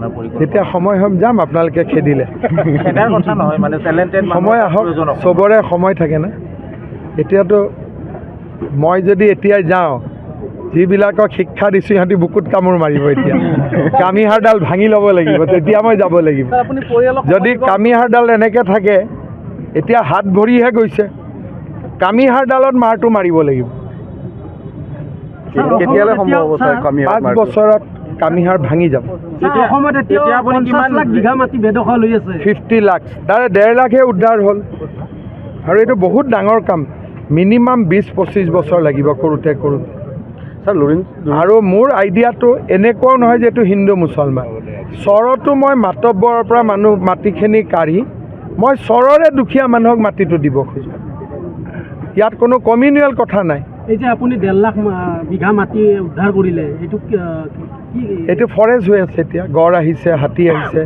আপোনাৰ পৰিকল্পনা? যেতিয়া সময় হ'ম যাম, আপোনালোকে খেদিলে। খেদাৰ কথা নহয়, মানে টেলেণ্টেড সময় আহক, চবৰে সময় থাকে না। এতিয়াতো মই যদি এতিয়াই যাওঁ, যিবিলাকক শিক্ষা দিছোঁ সিহঁতি বুকুত কামোৰ মাৰিব। এতিয়া কামিহাৰডাল ভাঙি ল'ব লাগিব, তেতিয়া মই যাব লাগিব। যদি কামিহাৰডাল এনেকৈ থাকে, এতিয়া হাত ভৰিহে গৈছে, কামিহাৰডালত মাৰটো মাৰিব লাগিব। কেতিয়ালৈ সম্ভৱ হ'ব ছাৰ? 5 বছৰত কামিহাৰ ভাঙি যাব। অসমত এতিয়া আপুনি কিমান লাখ বিঘা মাটি বেদখল হৈ আছে? 50 লাখ, তাৰে 1.5 লাখহে উদ্ধাৰ হ'ল। আৰু এইটো বহুত ডাঙৰ কাম, মিনিমাম 20-25 বছৰ লাগিব কৰোঁতে। ছাৰ আৰু মোৰ আইডিয়াটো এনেকুৱাও নহয় যে এইটো হিন্দু মুছলমান। চৰতো মই মাতব্বৰৰ পৰা মাটিখিনি কাঢ়ি মই চৰৰে দুখীয়া মানুহক মাটিটো দিব খোজোঁ। ইয়াত কোনো কমিউনিয়েল কথা নাই। এই যে আপুনি 1.5 লাখ বিঘা মাটি উদ্ধাৰ কৰিলে, এইটো এইটো ফৰেষ্ট হৈ আছে। এতিয়া গড় আহিছে, হাতী আহিছে।